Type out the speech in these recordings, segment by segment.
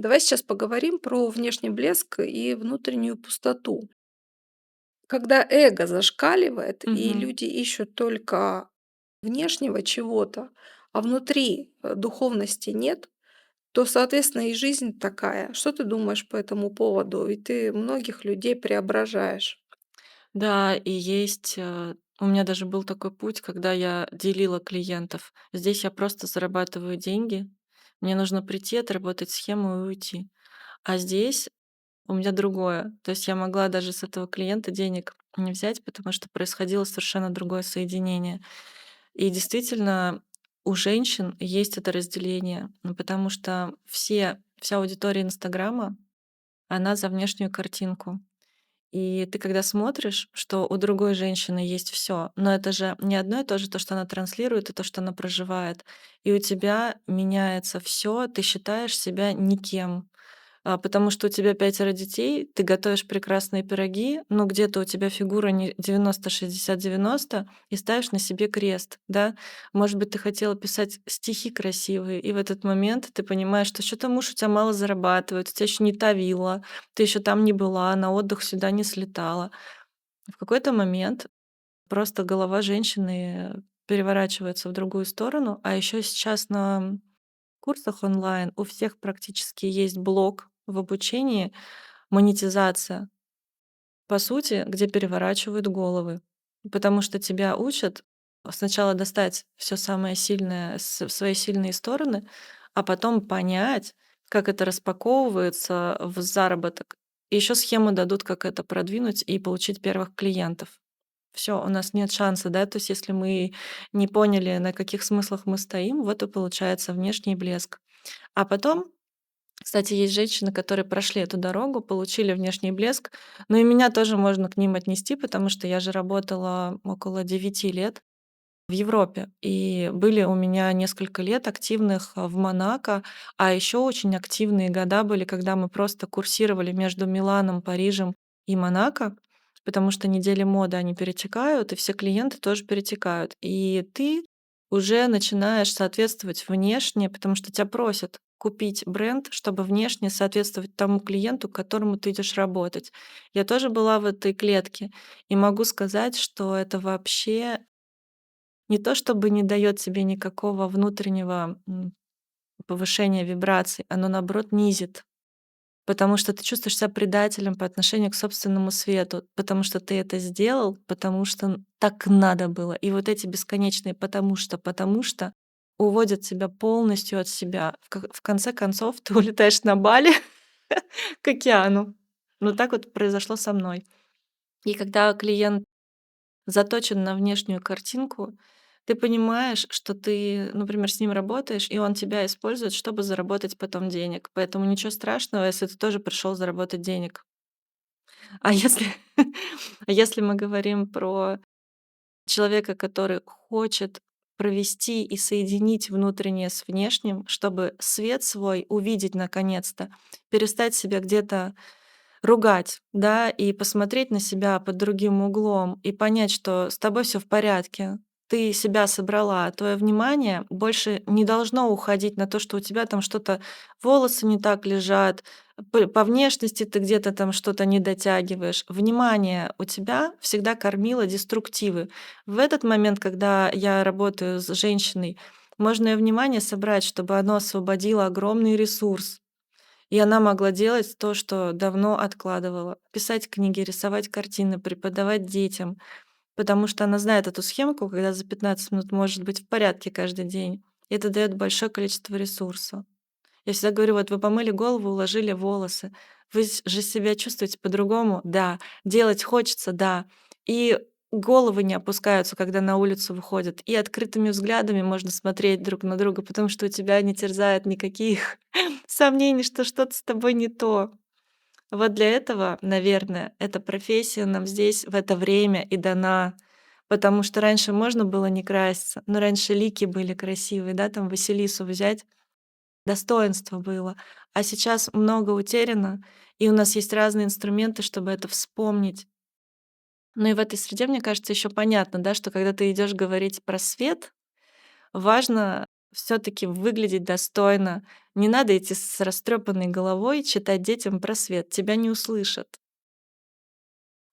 Давай сейчас поговорим про внешний блеск и внутреннюю пустоту. Когда эго зашкаливает, и Мгм. люди ищут только внешнего чего-то, а внутри духовности нет, то, соответственно, и жизнь такая. Что ты думаешь по этому поводу? Ведь ты многих людей преображаешь. Да, и есть, у меня даже был такой путь, когда я делила клиентов. Здесь я просто зарабатываю деньги, мне нужно прийти, отработать схему и уйти. А здесь у меня другое. То есть я могла даже с этого клиента денег не взять, потому что происходило совершенно другое соединение. И действительно, у женщин есть это разделение, потому что вся аудитория Инстаграма, она за внешнюю картинку. И ты когда смотришь, что у другой женщины есть все, но это же не одно и то же, то, что она транслирует, и то, что она проживает. И у тебя меняется все, ты считаешь себя никем. Потому что у тебя 5 детей, ты готовишь прекрасные пироги, но где-то у тебя фигура не 90-60-90 и ставишь на себе крест, да. Может быть, ты хотела писать стихи красивые, и в этот момент ты понимаешь, что что то муж у тебя мало зарабатывает, у тебя еще не та вилла, ты еще там не была, на отдых сюда не слетала. В какой-то момент просто голова женщины переворачивается в другую сторону, а еще сейчас на курсах онлайн у всех практически есть блок в обучении, монетизация, по сути, где переворачивают головы. Потому что тебя учат сначала достать все самое сильное, свои сильные стороны, а потом понять, как это распаковывается в заработок. И еще схему дадут, как это продвинуть и получить первых клиентов. Все, у нас нет шанса, да, то есть если мы не поняли, на каких смыслах мы стоим, вот и получается внешний блеск. А потом, кстати, есть женщины, которые прошли эту дорогу, получили внешний блеск, но и меня тоже можно к ним отнести, потому что я же работала около 9 лет в Европе, и были у меня несколько лет активных в Монако, а еще очень активные года были, когда мы просто курсировали между Миланом, Парижем и Монако, потому что недели моды, они перетекают, и все клиенты тоже перетекают. И ты уже начинаешь соответствовать внешне, потому что тебя просят купить бренд, чтобы внешне соответствовать тому клиенту, к которому ты идешь работать. Я тоже была в этой клетке, и могу сказать, что это вообще не то чтобы не дает тебе никакого внутреннего, повышения вибраций, оно, наоборот, низит. Потому что ты чувствуешь себя предателем по отношению к собственному свету, потому что ты это сделал, потому что так надо было. И вот эти бесконечные потому что" уводят тебя полностью от себя. В конце концов, ты улетаешь на Бали к океану. Ну, так вот произошло со мной. И когда клиент заточен на внешнюю картинку, ты понимаешь, что ты, например, с ним работаешь, и он тебя использует, чтобы заработать потом денег. Поэтому ничего страшного, если ты тоже пришел заработать денег. А если, а если мы говорим про человека, который хочет провести и соединить внутреннее с внешним, чтобы свет свой увидеть наконец-то, перестать себя где-то ругать, да, и посмотреть на себя под другим углом, и понять, что с тобой все в порядке. Ты себя собрала, твое внимание больше не должно уходить на то, что у тебя там что-то, волосы не так лежат, по внешности ты где-то там что-то не дотягиваешь. Внимание у тебя всегда кормило деструктивы. В этот момент, когда я работаю с женщиной, можно её внимание собрать, чтобы оно освободило огромный ресурс. И она могла делать то, что давно откладывала. Писать книги, рисовать картины, преподавать детям. Потому что она знает эту схемку, когда за 15 минут может быть в порядке каждый день. И это дает большое количество ресурса. Я всегда говорю: вот вы помыли голову, уложили волосы. Вы же себя чувствуете по-другому? Да. Делать хочется? Да. И головы не опускаются, когда на улицу выходят. И открытыми взглядами можно смотреть друг на друга, потому что у тебя не терзает никаких сомнений, что что-то с тобой не то. Вот для этого, наверное, эта профессия нам здесь в это время и дана. Потому что раньше можно было не краситься, но раньше лики были красивые, да, там Василису взять, достоинство было. А сейчас много утеряно, и у нас есть разные инструменты, чтобы это вспомнить. Ну и в этой среде, мне кажется, еще понятно, да, что когда ты идешь говорить про свет, важно все таки выглядеть достойно. Не надо идти с растрепанной головой читать детям про свет, тебя не услышат.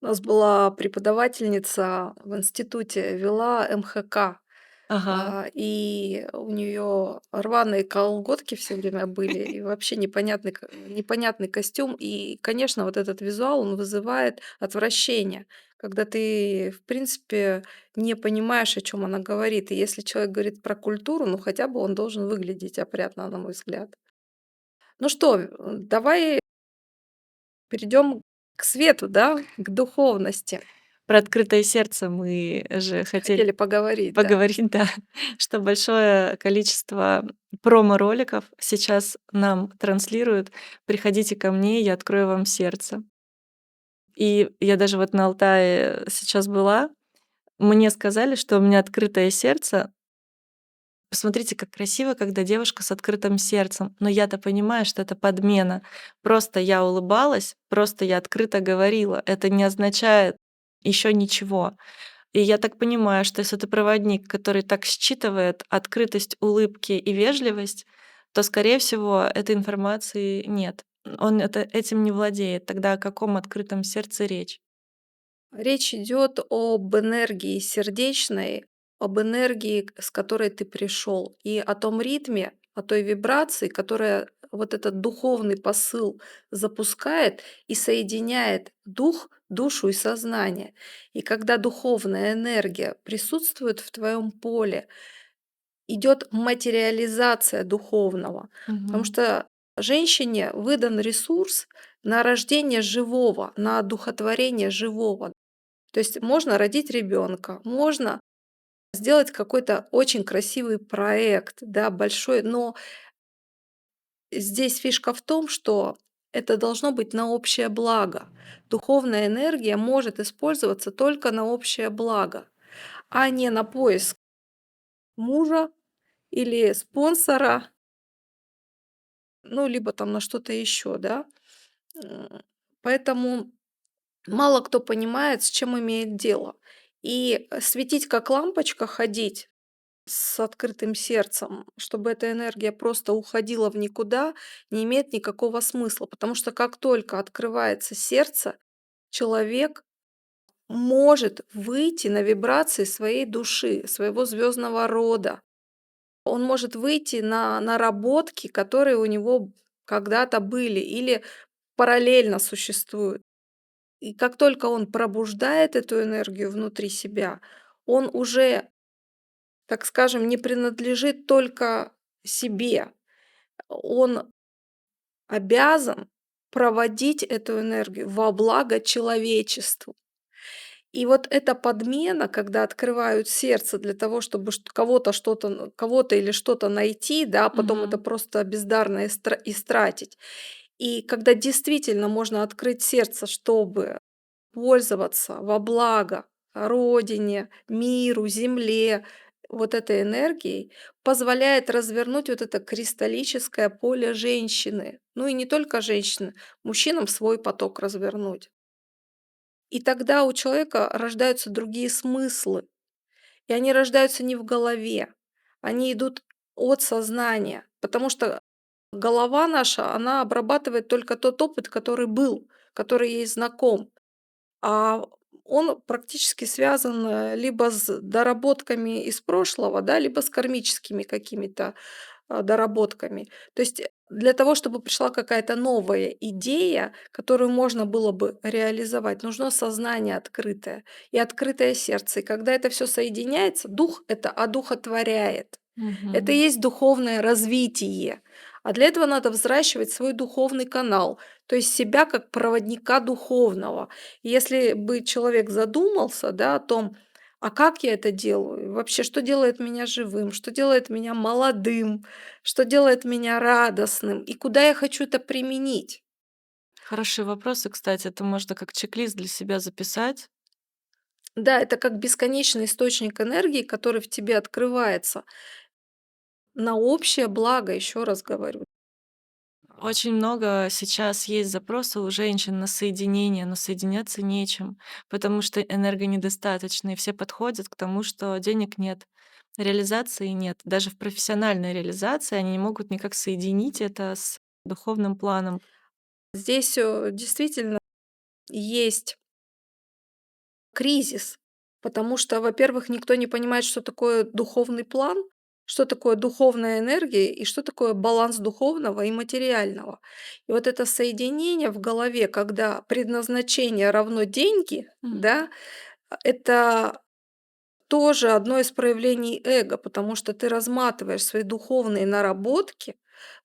У нас была преподавательница в институте, вела МХК. Ага. И у нее рваные колготки все время были, и вообще непонятный костюм. И, конечно, вот этот визуал, он вызывает отвращение, когда ты, в принципе, не понимаешь, о чем она говорит. И если человек говорит про культуру, ну, хотя бы он должен выглядеть опрятно, на мой взгляд. Ну что, давай перейдем к свету, да, к духовности. Про открытое сердце мы же хотели Хотели поговорить, да. поговорить, да, что большое количество промо-роликов сейчас нам транслируют: "Приходите ко мне, я открою вам сердце". И я даже вот на Алтае сейчас была, мне сказали, что у меня открытое сердце. Посмотрите, как красиво, когда девушка с открытым сердцем. Но я-то понимаю, что это подмена. Просто я улыбалась, просто я открыто говорила. Это не означает еще ничего. И я так понимаю, что если ты проводник, который так считывает открытость улыбки и вежливость, то, скорее всего, этой информации нет. Он этим не владеет. Тогда о каком открытом сердце речь? Речь идет об энергии сердечной, об энергии, с которой ты пришел, и о том ритме, о той вибрации, которая вот этот духовный посыл запускает и соединяет дух, душу и сознание. И когда духовная энергия присутствует в твоем поле, идет материализация духовного, потому Мгм. что женщине выдан ресурс на рождение живого, на одухотворение живого. То есть можно родить ребенка, можно сделать какой-то очень красивый проект, да, большой, но здесь фишка в том, что это должно быть на общее благо. Духовная энергия может использоваться только на общее благо, а не на поиск мужа или спонсора, ну, либо там на что-то еще, да. Поэтому мало кто понимает, с чем имеет дело. И светить как лампочка, ходить с открытым сердцем, чтобы эта энергия просто уходила в никуда, не имеет никакого смысла. Потому что как только открывается сердце, человек может выйти на вибрации своей души, своего звездного рода. Он может выйти на наработки, которые у него когда-то были или параллельно существуют. И как только он пробуждает эту энергию внутри себя, он уже, так скажем, не принадлежит только себе. Он обязан проводить эту энергию во благо человечеству. И вот эта подмена, когда открывают сердце для того, чтобы кого-то что-то, кого-то или что-то найти, да, а потом это Мгм. просто бездарно истратить. И когда действительно можно открыть сердце, чтобы пользоваться во благо родине, миру, земле, вот этой энергией, позволяет развернуть вот это кристаллическое поле женщины. Ну и не только женщины, мужчинам свой поток развернуть. И тогда у человека рождаются другие смыслы. И они рождаются не в голове, они идут от сознания. Потому что голова наша, она обрабатывает только тот опыт, который был, который ей знаком. А он практически связан, либо с доработками из прошлого, да, либо с кармическими какими-то, доработками. То есть, для того, чтобы пришла какая-то новая идея, которую можно было бы реализовать, нужно сознание открытое и открытое сердце. И когда это все соединяется, дух это одухотворяет. Это и Мгм. есть духовное развитие. А для этого надо взращивать свой духовный канал, то есть себя как проводника духовного. И если бы человек задумался, да, о том, а как я это делаю, вообще, что делает меня живым, что делает меня молодым, что делает меня радостным и куда я хочу это применить. Хорошие вопросы, кстати. Это можно как чек-лист для себя записать. Да, это как бесконечный источник энергии, который в тебе открывается на общее благо, еще раз говорю. Очень много сейчас есть запросов у женщин на соединение, но соединяться нечем, потому что энергонедостаточно, и все подходят к тому, что денег нет. Реализации нет. Даже в профессиональной реализации они не могут никак соединить это с духовным планом. Здесь, действительно есть кризис, потому что, во-первых, никто не понимает, что такое духовный план, что такое духовная энергия и что такое баланс духовного и материального. И вот это соединение в голове, когда предназначение равно деньги, Мгм. да, это тоже одно из проявлений эго, потому что ты разматываешь свои духовные наработки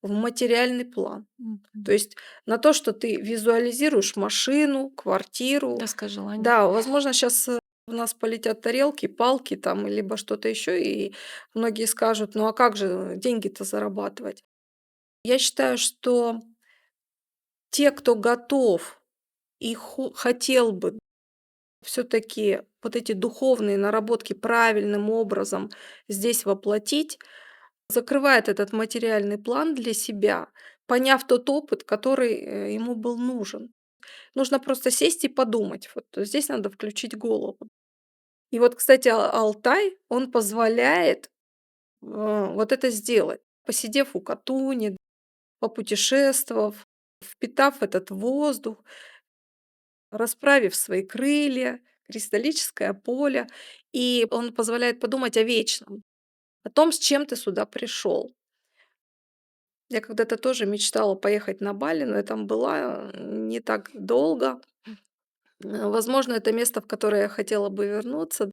в материальный план. Мгм. То есть на то, что ты визуализируешь машину, квартиру. Доска желаний. Да, возможно, сейчас у нас полетят тарелки, палки там, либо что-то еще, и многие скажут, ну а как же деньги-то зарабатывать? Я считаю, что те, кто готов и хотел бы все-таки вот эти духовные наработки правильным образом здесь воплотить, закрывает этот материальный план для себя, поняв тот опыт, который ему был нужен. Нужно просто сесть и подумать. Вот здесь надо включить голову. И вот, кстати, Алтай, он позволяет вот это сделать. Посидев у Катуни, попутешествовав, впитав этот воздух, расправив свои крылья, кристаллическое поле. И он позволяет подумать о вечном, о том, с чем ты сюда пришел. Я когда-то тоже мечтала поехать на Бали, но я там была не так долго. Возможно, это место, в которое я хотела бы вернуться.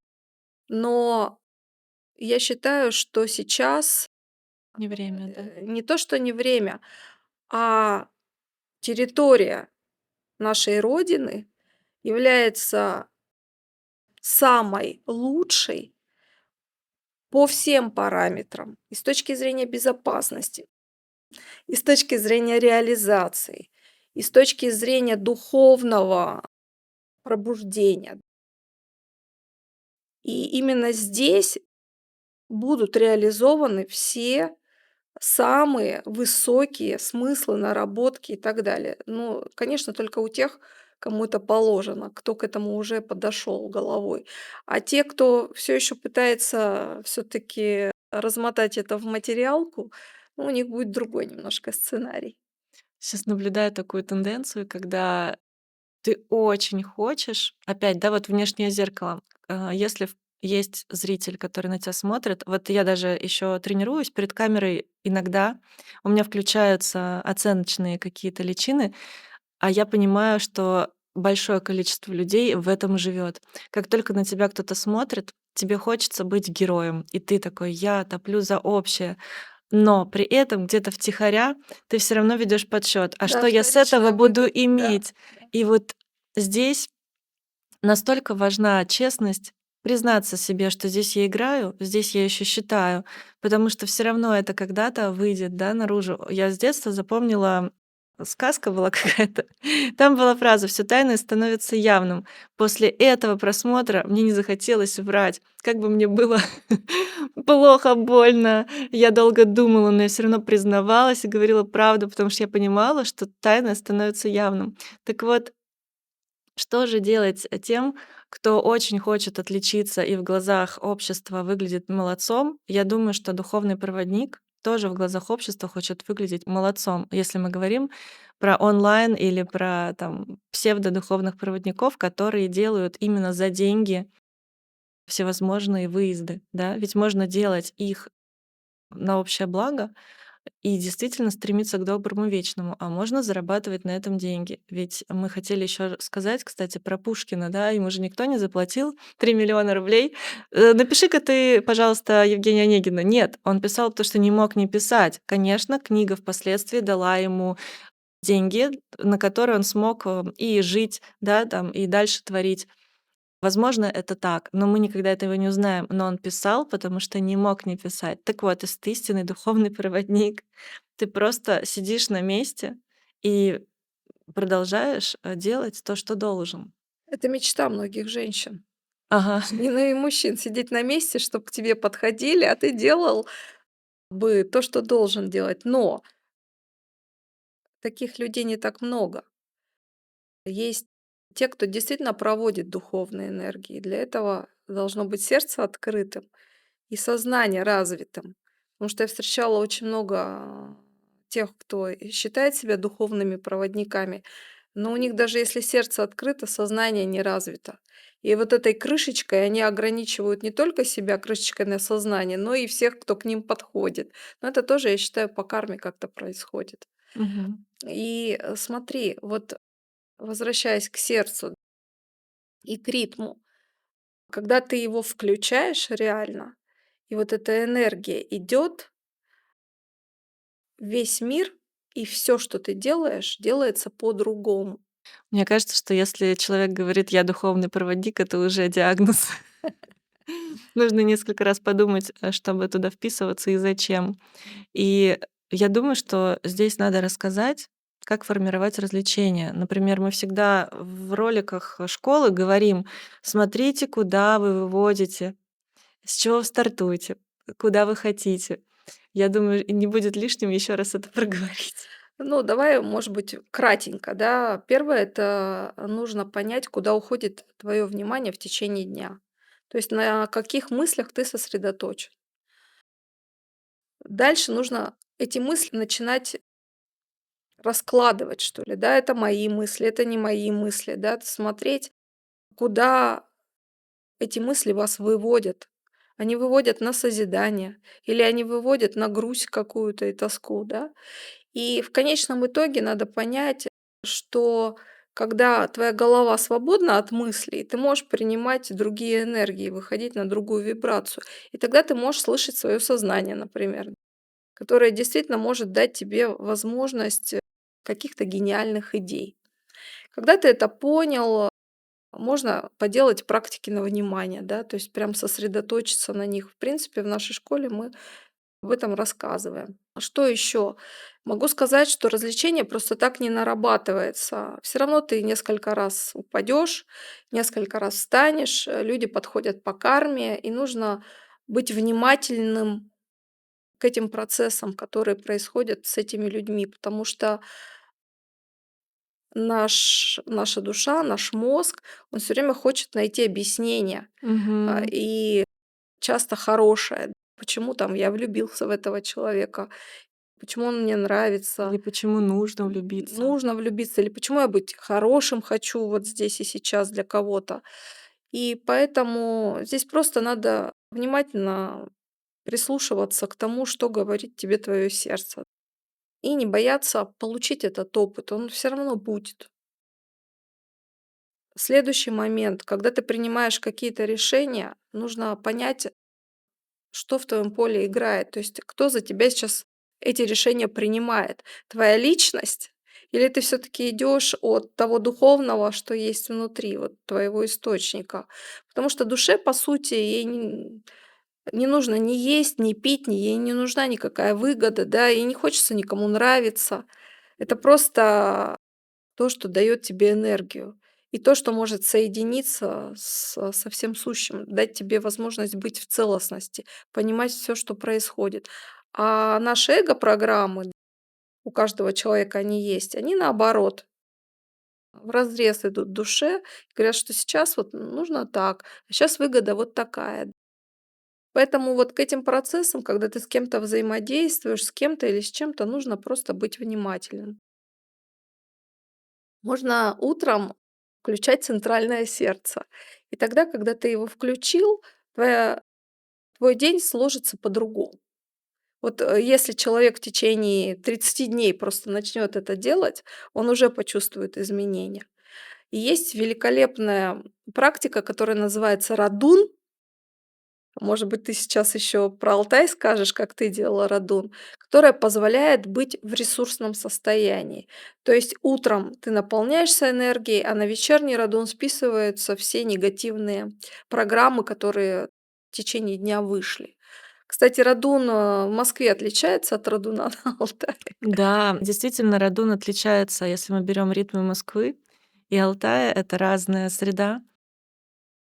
Но я считаю, что сейчас Не время, да? не то, что не время, а территория нашей Родины является самой лучшей по всем параметрам. И с точки зрения безопасности, и с точки зрения реализации, и с точки зрения духовного пробуждения. И именно здесь будут реализованы все самые высокие смыслы, наработки и так далее. Ну, конечно, только у тех, кому это положено, кто к этому уже подошел головой. А те, кто все еще пытается все-таки размотать это в материалку, ну, у них будет другой немножко сценарий. Сейчас наблюдаю такую тенденцию, когда ты очень хочешь, опять, да, вот внешнее зеркало. Если есть зритель, который на тебя смотрит, вот я даже еще тренируюсь перед камерой иногда, у меня включаются оценочные какие-то личины, а я понимаю, что большое количество людей в этом живет. Как только на тебя кто-то смотрит, тебе хочется быть героем, и ты такой: "Я топлю за общее". Но при этом где-то втихаря ты все равно ведешь подсчет: "А Да, что я с этого вторичная буду выгода, да. иметь?" И вот здесь настолько важна честность, признаться себе, что здесь я играю, здесь я еще считаю, потому что все равно это когда-то выйдет, да, наружу. Я с детства запомнила, сказка была какая-то, там была фраза: "Все тайное становится явным". После этого просмотра мне не захотелось врать. Как бы мне было плохо, больно, я долго думала, но я все равно признавалась и говорила правду, потому что я понимала, что тайное становится явным. Так вот, что же делать, тем, кто очень хочет отличиться и в глазах общества выглядит молодцом? Я думаю, что духовный проводник тоже в глазах общества хочет выглядеть молодцом. Если мы говорим про онлайн или про там псевдодуховных проводников, которые делают именно за деньги всевозможные выезды, да? Ведь можно делать их на общее благо, и действительно стремиться к доброму вечному, а можно зарабатывать на этом деньги. Ведь мы хотели еще сказать, кстати, про Пушкина, да, ему же никто не заплатил 3 миллиона рублей. Напиши-ка ты, пожалуйста, Евгения Онегина. Нет, он писал то, что не мог не писать. Конечно, книга впоследствии дала ему деньги, на которые он смог и жить, да, там, и дальше творить. Возможно, это так, но мы никогда этого не узнаем. Но он писал, потому что не мог не писать. Так вот, если ты истинный духовный проводник, ты просто сидишь на месте и продолжаешь, делать то, что должен. Это мечта многих женщин. Ага. И, ну и мужчин сидеть на месте, чтобы к тебе подходили, а ты делал бы то, что должен делать. Но таких людей не так много. Есть те, кто действительно проводит духовные энергии. Для этого должно быть сердце открытым и сознание развитым. Потому что я встречала очень много тех, кто и считает себя духовными проводниками, но у них даже если сердце открыто, сознание не развито. И вот этой крышечкой они ограничивают не только себя, крышечкой на сознание, но и всех, кто к ним подходит. Но это тоже, я считаю, по карме как-то происходит. Мгм. И смотри, вот возвращаясь к сердцу и к ритму, когда ты его включаешь реально, и вот эта энергия идет, весь мир и все, что ты делаешь, делается по-другому. Мне кажется, что если человек говорит: "Я духовный проводник", это уже диагноз. Нужно несколько раз подумать, чтобы туда вписываться и зачем. И я думаю, что здесь надо рассказать, как формировать развлечения. Например, мы всегда в роликах школы говорим: "Смотрите, куда вы выводите, с чего вы стартуете, куда вы хотите". Я думаю, и не будет лишним еще раз это проговорить. Ну, давай, может быть, кратенько, да. Первое — это нужно понять, куда уходит твое внимание в течение дня. То есть на каких мыслях ты сосредоточен. Дальше нужно эти мысли начинать раскладывать, что ли, да. Это мои мысли, это не мои мысли, да. Смотреть, куда эти мысли вас выводят. Они выводят на созидание или они выводят на грусть какую-то и тоску, да. И в конечном итоге надо понять, что когда твоя голова свободна от мыслей, ты можешь принимать другие энергии, выходить на другую вибрацию. И тогда ты можешь слышать свое сознание, например, которое действительно может дать тебе возможность каких-то гениальных идей. Когда ты это понял, можно поделать практики на внимание, да, то есть прям сосредоточиться на них. В принципе, в нашей школе мы об этом рассказываем. А что еще? Могу сказать, что развлечение просто так не нарабатывается. Все равно ты несколько раз упадешь, несколько раз встанешь, люди подходят по карме, и нужно быть внимательным к этим процессам, которые происходят с этими людьми, потому что наша душа, наш мозг, он все время хочет найти объяснение, Мгм. и часто хорошее. Почему там я влюбился в этого человека, почему он мне Или нравится, почему нужно влюбиться? нужно влюбиться, или почему я быть хорошим хочу вот здесь и сейчас для кого-то. И поэтому здесь просто надо внимательно прислушиваться к тому, что говорит тебе твое сердце. И не бояться получить этот опыт, он все равно будет. Следующий момент, когда ты принимаешь какие-то решения, нужно понять, что в твоем поле играет. То есть кто за тебя сейчас эти решения принимает? Твоя личность? Или ты все-таки идешь от того духовного, что есть внутри, вот твоего источника? Потому что душе, по сути, ей не нужно ни есть, ни пить, ей не нужна никакая выгода, да, ей не хочется никому нравиться. Это просто то, что дает тебе энергию. И то, что может соединиться со всем сущим, дать тебе возможность быть в целостности, понимать все, что происходит. А наши эго-программы, у каждого человека они есть, они наоборот, вразрез идут душе, говорят, что сейчас вот нужно так, а сейчас выгода вот такая. Поэтому вот к этим процессам, когда ты с кем-то взаимодействуешь, с кем-то или с чем-то, нужно просто быть внимательным. Можно утром включать центральное сердце. И тогда, когда ты его включил, твоя твой день сложится по-другому. Вот, если человек в течение 30 дней просто начнет это делать, он уже почувствует изменения. И есть великолепная практика, которая называется радун. Может быть, ты сейчас еще про Алтай скажешь, как ты делала радун, которая позволяет быть в ресурсном состоянии. То есть утром ты наполняешься энергией, а на вечерний радун списываются все негативные программы, которые в течение дня вышли. Кстати, радун в Москве отличается от радуна на Алтае. Да, действительно, радон отличается, если мы берем ритмы Москвы и Алтая — это разная среда.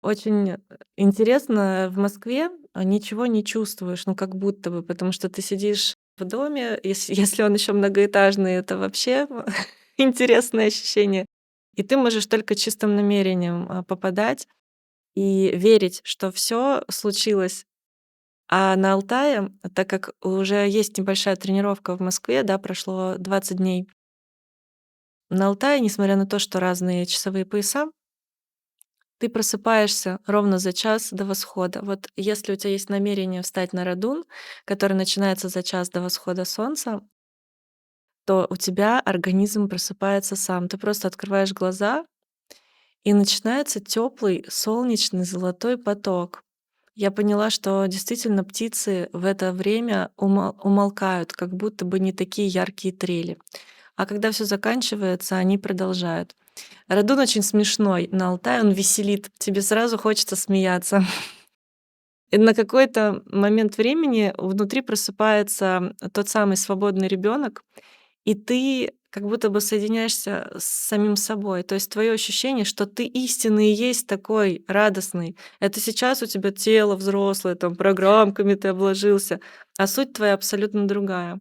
Очень, интересно, в Москве, ничего не чувствуешь, ну, как будто бы, потому что ты сидишь в доме, если он еще многоэтажный, это вообще интересное ощущение. И ты можешь только чистым намерением, попадать и верить, что все случилось А на Алтае, так как уже есть небольшая тренировка в Москве, да, прошло 20 дней, на Алтае, несмотря на то, что разные часовые пояса, ты просыпаешься ровно за час до восхода. Вот если у тебя есть намерение встать на Радун, который начинается за час до восхода солнца, то у тебя организм просыпается сам. Ты просто открываешь глаза, и начинается теплый, солнечный, золотой поток. Я поняла, что действительно птицы в это время умолкают, как будто бы не такие яркие трели. А когда все заканчивается, они продолжают. Радун очень смешной. На Алтае он веселит. Тебе сразу хочется смеяться. И на какой-то момент времени внутри просыпается тот самый свободный ребенок, и ты как будто бы соединяешься с самим собой. То есть твое ощущение, что ты истинный и есть такой радостный. Это сейчас у тебя тело взрослое, там программками ты обложился, а суть твоя абсолютно другая.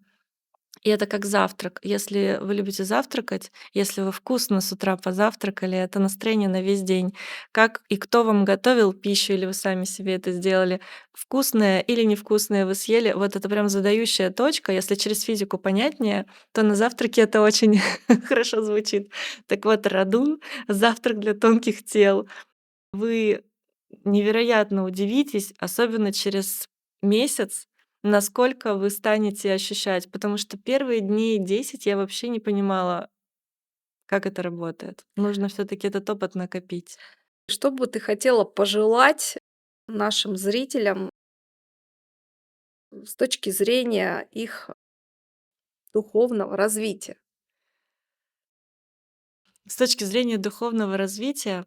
И это как завтрак. Если вы любите завтракать, если вы вкусно с утра позавтракали, это настроение на весь день. Как и кто вам готовил пищу, или вы сами себе это сделали, вкусное или невкусное вы съели, вот это прям задающая точка. Если через физику понятнее, то на завтраке это очень хорошо звучит. Так вот, радун — завтрак для тонких тел. Вы невероятно удивитесь, особенно через месяц, насколько вы станете ощущать. Потому что первые дней 10 я вообще не понимала, как это работает. Нужно все таки этот опыт накопить. Что бы ты хотела пожелать нашим зрителям с точки зрения их духовного развития? С точки зрения духовного развития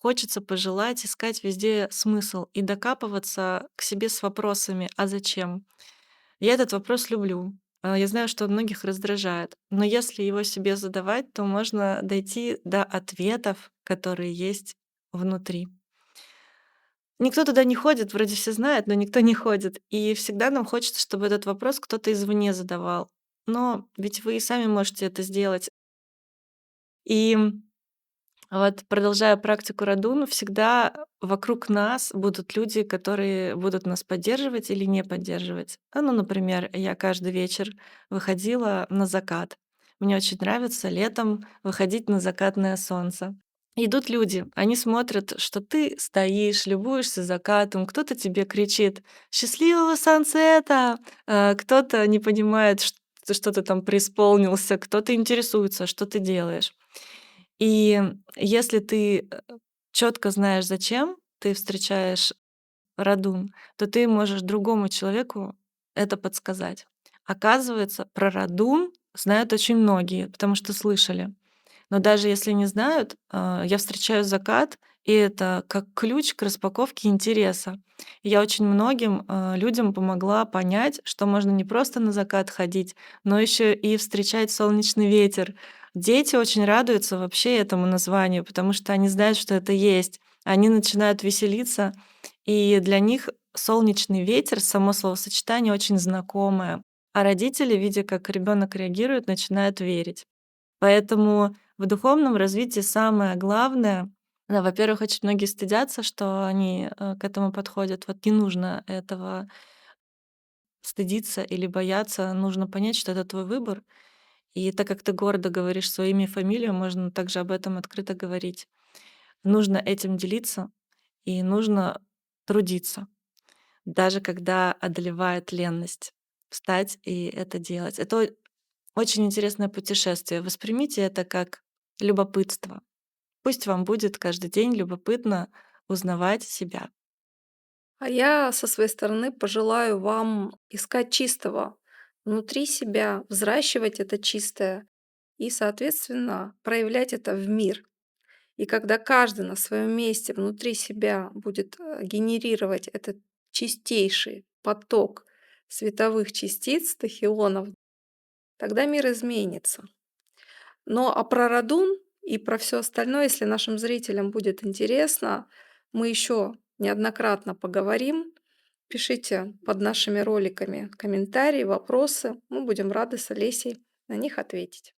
хочется пожелать искать везде смысл и докапываться к себе с вопросами: "А зачем?" Я этот вопрос люблю. Я знаю, что он многих раздражает, но если его себе задавать, то можно дойти до ответов, которые есть внутри. Никто туда не ходит, вроде все знают, но никто не ходит. И всегда нам хочется, чтобы этот вопрос кто-то извне задавал. Но ведь вы и сами можете это сделать. И вот, продолжая практику Радуну, всегда вокруг нас будут люди, которые будут нас поддерживать или не поддерживать. Ну, например, я каждый вечер выходила на закат. Мне очень нравится летом выходить на закатное солнце. Идут люди, они смотрят, что ты стоишь, любуешься закатом, кто-то тебе кричит «Счастливого сансета!», кто-то не понимает, что ты там преисполнился, кто-то интересуется, что ты делаешь. И если ты четко знаешь, зачем ты встречаешь радун, то ты можешь другому человеку это подсказать. Оказывается, про радун знают очень многие, потому что слышали. Но даже если не знают, я встречаю закат, и это как ключ к распаковке интереса. И я очень многим людям помогла понять, что можно не просто на закат ходить, но еще и встречать солнечный ветер. Дети очень радуются вообще этому названию, потому что они знают, что это есть. Они начинают веселиться, и для них солнечный ветер, само словосочетание очень знакомое. А родители, видя, как ребенок реагирует, начинают верить. Поэтому в духовном развитии самое главное, да, во-первых, очень многие стыдятся, что они к этому подходят. Вот не нужно этого стыдиться или бояться. Нужно понять, что это твой выбор. И так как ты гордо говоришь свое имя и фамилию, можно также об этом открыто говорить. Нужно этим делиться и нужно трудиться, даже когда одолевает ленность. Встать и это делать. Это очень интересное путешествие. Воспримите это как любопытство. Пусть вам будет каждый день любопытно узнавать себя. А я со своей стороны пожелаю вам искать чистого внутри себя, взращивать это чистое и, соответственно, проявлять это в мир. И когда каждый на своем месте внутри себя будет генерировать этот чистейший поток световых частиц, тахионов, тогда мир изменится. А про радун и про все остальное, если нашим зрителям будет интересно, мы еще неоднократно поговорим. Пишите под нашими роликами комментарии, вопросы. Мы будем рады с Олесей на них ответить.